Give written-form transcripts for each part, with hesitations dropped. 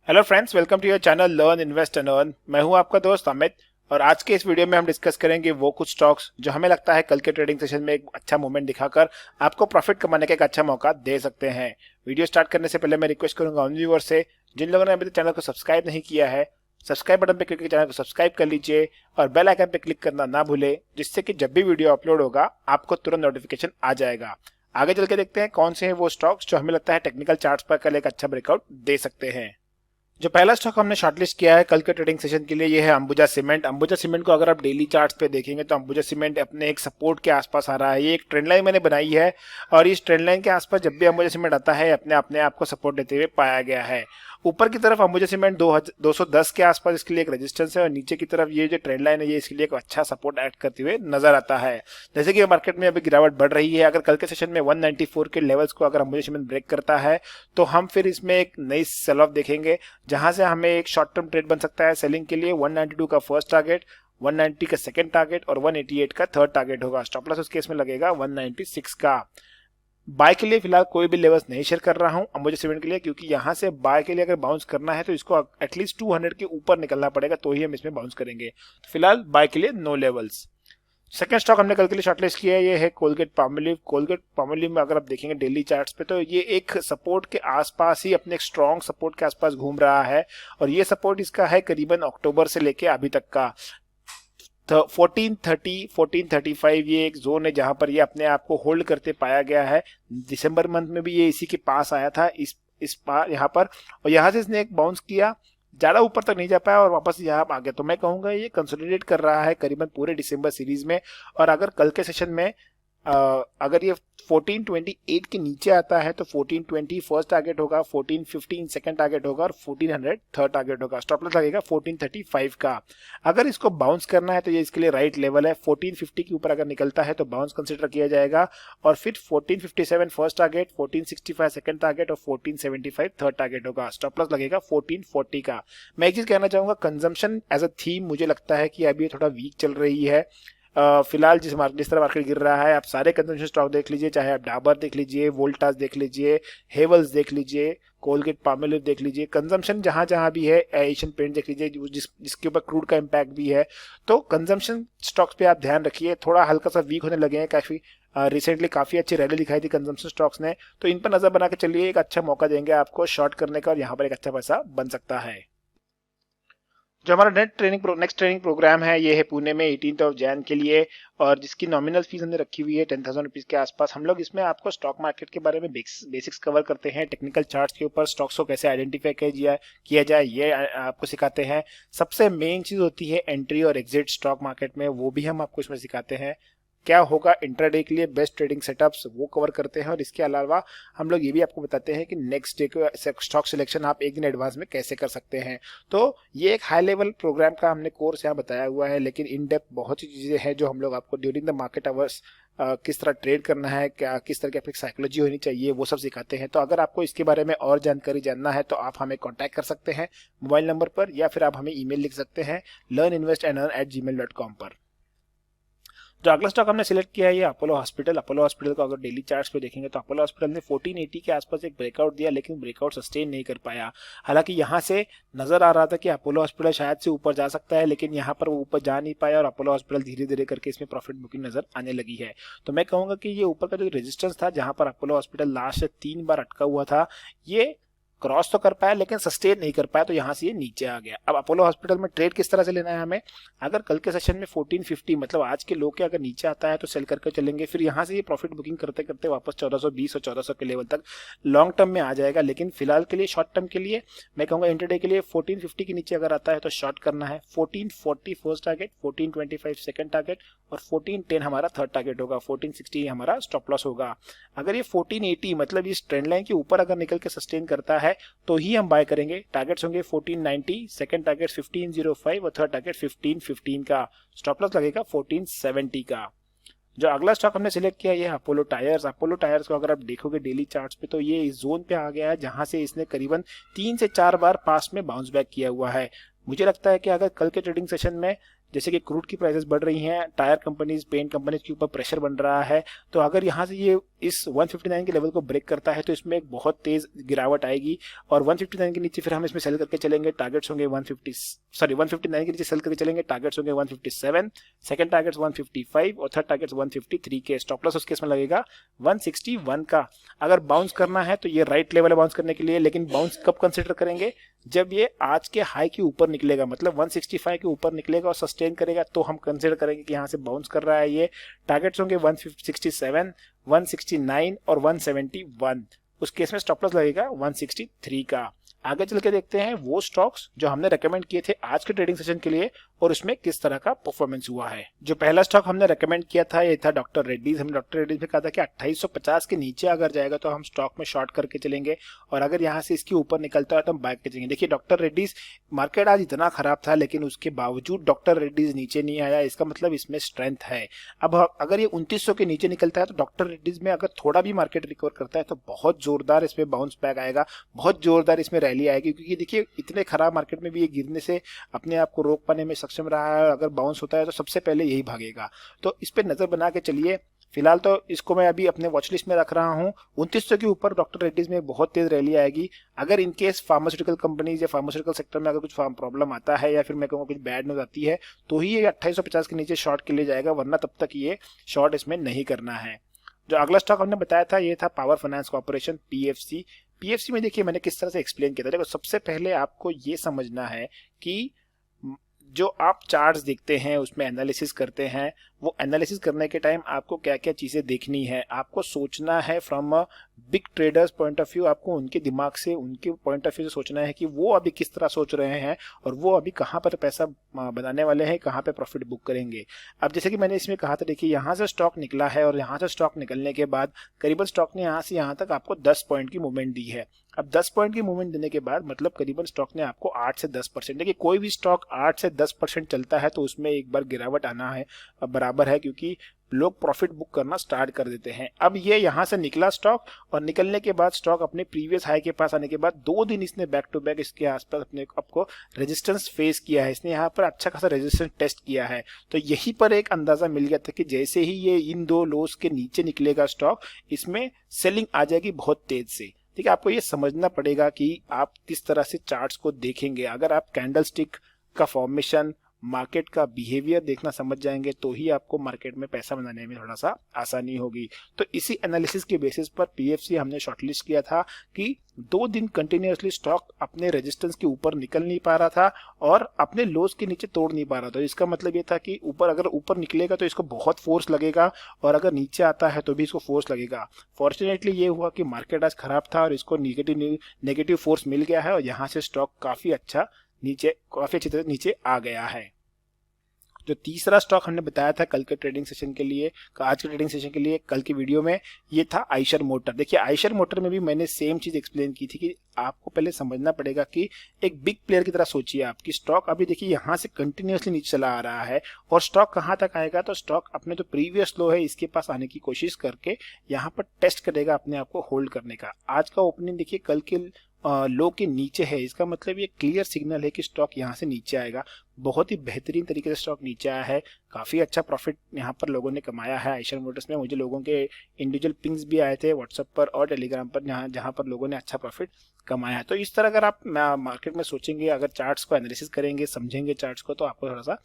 Hello friends, welcome to your channel learn invest and earn. मैं हूं आपका दोस्त अमित और आज के इस वीडियो में हम डिस्कस करेंगे वो कुछ स्टॉक्स जो हमें लगता है कल के ट्रेडिंग सेशन में एक अच्छा मूवमेंट दिखाकर आपको प्रॉफिट कमाने का एक अच्छा मौका दे सकते हैं। वीडियो स्टार्ट करने से पहले मैं रिक्वेस्ट करूंगा उन व्यूअर्स से जिन लोगों ने अभी तक चैनल को सब्सक्राइब नहीं किया है, सब्सक्राइब बटन पर क्लिक करके चैनल को सब्सक्राइब कर लीजिए और बेल आइकन पर क्लिक करना ना भूले, जिससे कि जब भी वीडियो अपलोड होगा आपको तुरंत नोटिफिकेशन आ जाएगा। आगे चल के देखते हैं कौन से हैं वो स्टॉक्स जो हमें लगता है टेक्निकल चार्ट्स पर कल एक अच्छा ब्रेकआउट दे सकते हैं। जो पहला स्टॉक हमने शॉर्टलिस्ट किया है कल के ट्रेडिंग सेशन के लिए, ये है अंबुजा सीमेंट। अंबुजा सीमेंट को अगर आप डेली चार्ट्स पे देखेंगे तो अंबुजा सीमेंट अपने एक सपोर्ट के आसपास आ रहा है। ये एक ट्रेंड लाइन मैंने बनाई है और इस ट्रेंड लाइन के आसपास जब भी अंबुजा सीमेंट आता है अपने आप को सपोर्ट देते हुए पाया गया है। ऊपर की तरफ अंबुजा सीमेंट 210 के आसपास इसके लिए एक रेजिस्टेंस है और नीचे की तरफ ये जो ट्रेंड लाइन है ये इसके लिए एक अच्छा सपोर्ट ऐड करते हुए नजर आता है। जैसे कि मार्केट में अभी गिरावट बढ़ रही है, अगर कल के सेशन में 194 के लेवल्स को अगर अंबुजा सीमेंट ब्रेक करता है तो हम फिर इसमें एक नई सेल ऑफ देखेंगे, जहां से हमें एक शॉर्ट टर्म ट्रेड बन सकता है सेलिंग के लिए। 192 का फर्स्ट टारगेट, 190 का सेकंड टारगेट और 188 का थर्ड टारगेट होगा। स्टॉप लॉस उस केस में लगेगा 196 का। बाय के लिए फिलहाल कोई भी लेवल्स नहीं शेयर कर रहा हूं अंबुजा सीमेंट के लिए, क्योंकि यहां से बाय के लिए अगर बाउंस करना है तो इसको एटलीस्ट 200 के ऊपर निकलना पड़ेगा तो ही हम इसमें बाउंस करेंगे। तो फिलहाल बाय के लिए नो लेवल्स। सेकंड स्टॉक हमने कल के लिए शॉर्टलिस्ट किया है, ये है कोलगेट पामोलिव। कोलगेट पामोलिव में अगर आप देखेंगे डेली चार्ट्स पे तो ये एक सपोर्ट के आसपास ही, अपने एक स्ट्रॉन्ग सपोर्ट के आसपास घूम रहा है और ये सपोर्ट इसका है करीबन अक्टूबर से लेके अभी तक का 1430 1435। ये एक जोन है जहां पर ये अपने आप को होल्ड करते पाया गया है। दिसंबर मंथ में भी ये इसी के पास आया था इस पार यहाँ पर, और यहाँ से इसने एक बाउंस किया, ज्यादा ऊपर तक नहीं जा पाया और वापस यहाँ आ गया। तो मैं कहूंगा ये कंसोलिडेट कर रहा है करीबन पूरे दिसंबर सीरीज में। और अगर कल के सेशन में अगर ये 1428 के नीचे आता है तो 1420 फर्स्ट टारगेट होगा, 1415 सेकंड टारगेट होगा और 1400 थर्ड टारगेट होगा। स्टॉप लॉस लगेगा 1435 का। अगर इसको बाउंस करना है तो ये इसके लिए राइट लेवल है। 1450 के ऊपर अगर निकलता है तो बाउंस कंसिडर किया जाएगा और फिर 1457 फर्स्ट टारगेट, 1465 सेकंड टारगेट और 1475 थर्ड टारगेट होगा। स्टॉप लॉस लगेगा 1440 का। मैं एक चीज कहना चाहूंगा, कंजम्पशन एज अ थीम मुझे लगता है कि अभी थोड़ा वीक चल रही है। फिलहाल जिस तरह मार्केट गिर रहा है, आप सारे कंजम्पशन स्टॉक देख लीजिए, चाहे आप डाबर देख लीजिए, वोल्टास देख लीजिए, हेवल्स देख लीजिए, कोलगेट पामोलिव देख लीजिए, कंजम्पशन जहां जहां भी है, एशियन पेंट देख लीजिए जिसके ऊपर क्रूड का इम्पैक्ट भी है। तो कंजम्पशन स्टॉक्स पे आप ध्यान रखिए, थोड़ा हल्का सा वीक होने लगे हैं। काफी रिसेंटली काफी अच्छी रैली दिखाई थी कंजम्पशन स्टॉक्स ने, तो इन पर नजर बना के चलिए, एक अच्छा मौका देंगे आपको शॉर्ट करने का और यहाँ पर एक अच्छा पैसा बन सकता है। जो हमारा नेक्स्ट ट्रेनिंग प्रोग्राम है ये है पुणे में 18 जैन के लिए और जिसकी नॉमिनल फीस हमने रखी हुई है 10,000 रुपीज के आसपास। हम लोग इसमें आपको स्टॉक मार्केट के बारे में बेसिक्स कवर करते हैं, टेक्निकल चार्ट्स के ऊपर स्टॉक्स को कैसे आइडेंटिफाई किया जाए ये आपको सिखाते हैं। सबसे मेन चीज होती है एंट्री और एग्जिट स्टॉक मार्केट में, वो भी हम आपको इसमें सिखाते हैं। क्या होगा इंट्राडे के लिए बेस्ट ट्रेडिंग सेटअप्स वो कवर करते हैं और इसके अलावा हम लोग ये भी आपको बताते हैं कि नेक्स्ट डे को स्टॉक सिलेक्शन आप एक दिन एडवांस में कैसे कर सकते हैं। तो ये एक हाई लेवल प्रोग्राम का हमने कोर्स यहाँ बताया हुआ है, लेकिन इन डेप्थ बहुत सी चीजें हैं जो हम लोग आपको ड्यूरिंग द मार्केट आवर्स किस तरह ट्रेड करना है, क्या किस तरह की अपनी साइकोलॉजी होनी चाहिए, वो सब सिखाते हैं। तो अगर आपको इसके बारे में और जानकारी जानना है तो आप हमें कांटेक्ट कर सकते हैं मोबाइल नंबर पर या फिर आप हमें ईमेल लिख सकते हैं learninvestandlearn@gmail.com पर। जो अगला स्टॉक हमने सिलेक्ट किया है ये अपोलो हॉस्पिटल। अपोलो हॉस्पिटल को अगर डेली चार्ट्स पे देखेंगे तो अपोलो हॉस्पिटल ने 1480 के आसपास एक ब्रेकआउट दिया, लेकिन ब्रेकआउट सस्टेन नहीं कर पाया। हालांकि यहां से नजर आ रहा था कि अपोलो हॉस्पिटल शायद से ऊपर जा सकता है, लेकिन यहां पर वो ऊपर जा नहीं पाया और अपोलो हॉस्पिटल धीरे धीरे करके इसमें प्रॉफिट बुकिंग नजर आने लगी है। तो मैं कहूंगा कि ये ऊपर का जो रेजिस्टेंस था जहां पर अपोलो हॉस्पिटल लास्ट से 3 बार अटका हुआ था, ये क्रॉस तो कर पाया लेकिन सस्टेन नहीं कर पाया, तो यहां से ये नीचे आ गया। अब अपोलो हॉस्पिटल में ट्रेड किस तरह से लेना है हमें, अगर कल के सेशन में 1450 मतलब आज के लो के अगर नीचे आता है तो सेल करके चलेंगे, फिर यहां से ये प्रॉफिट बुकिंग करते करते वापस 1420 और 1400 के लेवल तक लॉन्ग टर्म में आ जाएगा। लेकिन फिलहाल के लिए शॉर्ट टर्म के लिए मैं कहूंगा इंटरडे के लिए 1450 के नीचे अगर आता है तो शॉर्ट करना है। 1440 फर्स्ट टारगेट, 1425 सेकंड टारगेट और 1410 हमारा थर्ड टारगेट होगा, 1460 हमारा स्टॉप लॉस होगा। अगर ये 1480 मतलब इस ट्रेंड लाइन के ऊपर अगर निकल के सस्टेन करता है तो ही हम बाय करेंगे। टारगेट्स होंगे 1490, सेकंड टारगेट 1505 और थर्ड टारगेट 1515 का। स्टॉप लॉस लगेगा 1470 का। जो अगला स्टॉक हमने सिलेक्ट किया ये है अपोलो टायर्स। अपोलो टायर्स को अगर आप देखोगे डेली चार्ट्स पे तो ये इस जोन पे आ गया है जहां से इसने करीबन 3 से 4 बार पास्ट में बाउंस बैक किया हुआ है। मुझे लगता है कि अगर कल के ट्रेडिंग सेशन में जैसे कि क्रूड की प्राइसेस बढ़ रही हैं, टायर कंपनीज, पेंट कंपनीज के ऊपर प्रेशर बन रहा है, तो अगर यहाँ से ये इस 159 के लेवल को ब्रेक करता है तो इसमें एक बहुत तेज गिरावट आएगी और 159 के नीचे फिर हम इसमें सेल करके चलेंगे, टारगेट्स होंगे 159 के नीचे सेल करके चलेंगे, टारगेट्स होंगे 157, सेकंड टारगेट्स 155 और थर्ड टारगेट्स 153 के। स्टॉप लॉस उसके इसमें लगेगा 161 का। अगर बाउंस करना है तो ये राइट लेवल है बाउंस करने के लिए, लेकिन बाउंस कब कंसिडर करेंगे, जब ये आज के हाई के ऊपर निकलेगा, मतलब 165 के ऊपर निकलेगा और सस्टेन करेगा तो हम कंसिडर करेंगे कि यहाँ से बाउंस कर रहा है ये। टारगेट्स होंगे 167, 169 और 171। उस केस में स्टॉप लॉस लगेगा 163 का। आगे चल के देखते हैं वो स्टॉक्स जो हमने रेकमेंड किए थे आज के ट्रेडिंग सेशन के लिए और उसमें किस तरह का परफॉर्मेंस हुआ है। जो पहला स्टॉक हमने रेकमेंड किया था ये था डॉक्टर रेड्डीज। हमने डॉक्टर रेड्डीज में कहा था कि 2850 के नीचे अगर जाएगा तो हम स्टॉक में शॉर्ट करके चलेंगे और अगर यहाँ से इसके ऊपर निकलता है तो हम बाय करके चलेंगे। देखिए डॉक्टर रेड्डीज मार्केट आज इतना खराब था लेकिन उसके बावजूद डॉक्टर रेड्डीज नीचे नहीं आया, इसका मतलब इसमें स्ट्रेंथ है। अब अगर ये 2900 के नीचे निकलता है तो डॉक्टर रेड्डीज में अगर थोड़ा भी मार्केट रिकवर करता है तो बहुत जोरदार इसमें बाउंस बैक आएगा, बहुत जोरदार इसमें रैली आएगी, क्योंकि देखिए इतने खराब मार्केट में भी ये गिरने से अपने आप को रोक पाने में सक्षम रहा है। अगर बाउंस होता है तो सबसे पहले यही भागेगा, तो इस पे नजर बना के चलिए। फिलहाल तो इसको मैं अभी अपने वॉच लिस्ट में रख रहा हूं। 2900 के ऊपर डॉक्टर रेड्डीज में बहुत तेज रैली आएगी। अगर इनकेस फार्मास्यूटिकल कंपनीज या फार्मास्यूटिकल सेक्टर में अगर कुछ प्रॉब्लम आता है या फिर मैं कहूँगा कुछ बैड न्यूज आती है तो ही ये 2850 के नीचे शॉर्ट के लिए जाएगा, वरना तब तक ये शॉर्ट इसमें नहीं करना है। जो अगला स्टॉक हमने बताया था ये था power finance corporation, PFC. PFC में देखिए मैंने किस तरह से एक्सप्लेन किया था। देखो सबसे पहले आपको ये समझना है कि जो आप चार्ट्स देखते हैं उसमें एनालिसिस करते हैं, वो एनालिसिस करने के टाइम आपको क्या क्या चीजें देखनी है, आपको सोचना है from a big traders point of view. आपको उनके दिमाग से, उनके पॉइंट ऑफ व्यू से सोचना है कि वो अभी किस तरह सोच रहे हैं और वो अभी कहाँ पर पैसा बनाने वाले हैं, कहाँ पे प्रॉफिट बुक करेंगे। अब जैसे कि मैंने इसमें कहा था, देखिए यहाँ से स्टॉक निकला है और यहाँ से स्टॉक निकलने के बाद करीबन स्टॉक ने यहाँ से यहाँ तक आपको 10 पॉइंट की मूवमेंट दी है। अब 10 पॉइंट की मूवमेंट देने के बाद मतलब करीबन स्टॉक ने आपको 8 से 10%, देखिए कोई भी स्टॉक 8 से 10% चलता है तो उसमें एक बार गिरावट आना है बराबर है, क्योंकि लोग प्रॉफिट बुक करना स्टार्ट कर देते हैं। अब ये यहाँ से निकला स्टॉक और निकलने के बाद स्टॉक अपने प्रीवियस हाई के पास आने के बाद 2 दिन इसने बैक टू बैक इसके आसपास अपने आपको रेजिस्टेंस फेस किया है। इसने यहाँ पर अच्छा खासा रेजिस्टेंस टेस्ट किया है, तो यहीं पर एक अंदाजा मिल गया था कि जैसे ही ये इन 2 लोस के नीचे निकलेगा स्टॉक, इसमें सेलिंग आ जाएगी बहुत तेज से। ठीक है, आपको ये समझना पड़ेगा कि आप किस तरह से चार्ट्स को देखेंगे। अगर आप कैंडलस्टिक का फॉर्मेशन, मार्केट का बिहेवियर देखना समझ जाएंगे तो ही आपको मार्केट में पैसा बनाने में थोड़ा सा आसानी होगी। तो इसी एनालिसिस के बेसिस पर पीएफसी हमने शॉर्टलिस्ट किया था कि 2 दिन कंटिन्यूअसली स्टॉक अपने रेजिस्टेंस के ऊपर निकल नहीं पा रहा था और अपने लोस के नीचे तोड़ नहीं पा रहा था। इसका मतलब ये था कि अगर ऊपर निकलेगा तो इसको बहुत फोर्स लगेगा और अगर नीचे आता है तो भी इसको फोर्स लगेगा। फॉर्चुनेटली ये हुआ कि मार्केट आज खराब था और इसको नेगेटिव फोर्स मिल गया है और यहाँ से स्टॉक काफी अच्छी तरह नीचे आ गया है। जो तीसरा स्टॉक हमने बताया था कल के ट्रेडिंग सेशन के लिए, आज के ट्रेडिंग सेशन के लिए कल की वीडियो में, ये था आयशर मोटर। देखिए आयशर मोटर में भी मैंने सेम चीज एक्सप्लेन की थी कि आपको पहले समझना पड़ेगा कि एक बिग प्लेयर की तरह सोचिए आपकी स्टॉक अभी देखिए यहाँ से कंटिन्यूअसली नीचे चला आ रहा है और स्टॉक कहाँ तक आएगा, तो स्टॉक अपने जो प्रीवियस लो है इसके पास आने की कोशिश करके यहाँ पर टेस्ट करेगा अपने आप को होल्ड करने का। आज का ओपनिंग देखिए कल के लो के नीचे है, इसका मतलब ये क्लियर सिग्नल है कि स्टॉक यहाँ से नीचे आएगा। बहुत ही बेहतरीन तरीके से स्टॉक नीचे आया है, काफी अच्छा प्रॉफिट यहाँ पर लोगों ने कमाया है आयशर मोटर्स में। मुझे लोगों के इंडिविजुअल पिंग्स भी आए थे व्हाट्सएप पर और टेलीग्राम पर जहाँ पर लोगों ने अच्छा प्रॉफिट कमाया है। तो इस तरह अगर आप मार्केट में सोचेंगे, अगर चार्ट्स को एनालिसिस करेंगे, समझेंगे चार्ट्स को, तो आपको थोड़ा सा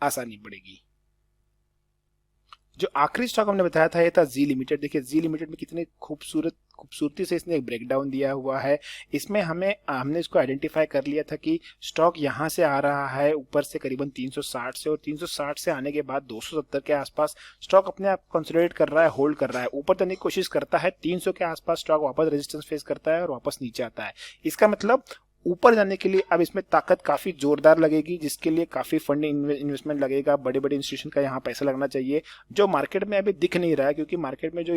आसानी पड़ेगी। जो आखिरी स्टॉक हमने बताया था ये था जी लिमिटेड। देखिए जी लिमिटेड में कितने खूबसूरती से इसने एक ब्रेकडाउन दिया हुआ है। इसमें हमने इसको आइडेंटिफाई कर लिया था कि स्टॉक यहाँ से आ रहा है ऊपर से करीबन 360 से, और 360 से आने के बाद 270 के आसपास स्टॉक अपने आप कंसोलिडेट कर रहा है, होल्ड कर रहा है, ऊपर जाने की कोशिश करता है। 300 के आसपास स्टॉक वापस रेजिस्टेंस फेस करता है और वापस नीचे आता है। इसका मतलब ऊपर जाने के लिए अब इसमें ताकत काफी जोरदार लगेगी, जिसके लिए काफी फंड इन्वेस्टमेंट लगेगा, बड़े बड़े इंस्टीट्यूशन का यहाँ पैसा लगना चाहिए, जो मार्केट में अभी दिख नहीं रहा है, क्योंकि मार्केट में जो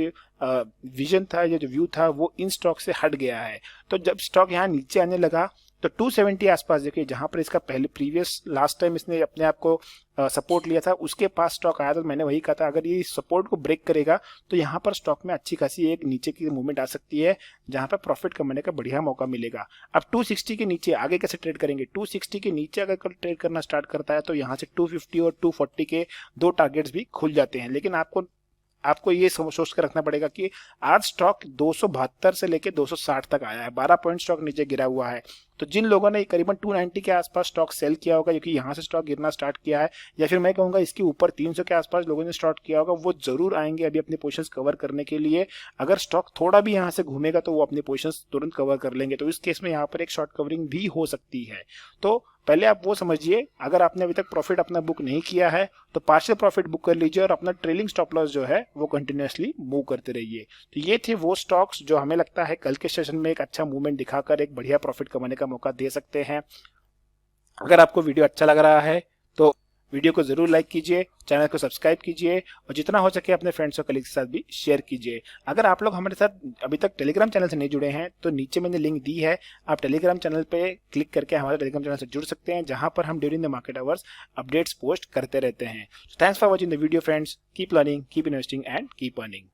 विजन था, जो व्यू था, वो इन स्टॉक से हट गया है। तो जब स्टॉक यहाँ नीचे आने लगा तो 270 आसपास देखिए, जहां पर इसका पहले प्रीवियस लास्ट टाइम इसने अपने आप को सपोर्ट लिया था, उसके पास स्टॉक आया। तो मैंने वही कहा था अगर ये सपोर्ट को ब्रेक करेगा तो यहाँ पर स्टॉक में अच्छी खासी एक नीचे की मूवमेंट आ सकती है, जहां पर प्रॉफिट कमाने का बढ़िया मौका मिलेगा। अब 260 के नीचे आगे कैसे ट्रेड करेंगे? 260 के नीचे अगर कल ट्रेड करना स्टार्ट करता है तो यहाँ से 250 और 240 के 2 टारगेट्स भी खुल जाते हैं। लेकिन आपको आपको ये सोच कर रखना पड़ेगा कि आज स्टॉक 272 से लेके 260 तक आया है, 12 पॉइंट स्टॉक नीचे गिरा हुआ है। तो जिन लोगों ने करीबन 290 के आसपास स्टॉक सेल किया होगा, क्योंकि यहाँ से स्टॉक गिरना स्टार्ट किया है, या फिर मैं कहूँगा इसके ऊपर 300 के आसपास लोगों ने स्टार्ट किया होगा, वो जरूर आएंगे अभी अपनी पोजीशंस कवर करने के लिए। अगर स्टॉक थोड़ा भी यहाँ से घूमेगा तो वो अपनी पोजीशंस तुरंत कवर कर लेंगे। तो इस केस में यहाँ पर एक शॉर्ट कवरिंग भी हो सकती है। तो पहले आप वो समझिए, अगर आपने अभी तक प्रॉफिट अपना बुक नहीं किया है तो पार्शियल प्रॉफिट बुक कर लीजिए और अपना ट्रेलिंग स्टॉप लॉस जो है वो कंटिन्यूअसली मूव करते रहिए। तो ये थे वो स्टॉक्स जो हमें लगता है कल के सेशन में एक अच्छा मूवमेंट दिखाकर एक बढ़िया प्रॉफिट कमाने का मौका दे सकते हैं। अगर आपको वीडियो अच्छा लग रहा है तो वीडियो को जरूर लाइक कीजिए, चैनल को सब्सक्राइब कीजिए और जितना हो सके अपने फ्रेंड्स और कलीग्स के साथ भी शेयर कीजिए। अगर आप लोग हमारे साथ अभी तक टेलीग्राम चैनल से नहीं जुड़े हैं तो नीचे मैंने लिंक दी है, आप टेलीग्राम चैनल पे क्लिक करके हमारे टेलीग्राम चैनल से जुड़ सकते हैं, जहां पर हम during the market hours updates post करते रहते हैं। Thanks for watching the video friends, keep learning, keep investing and keep earning.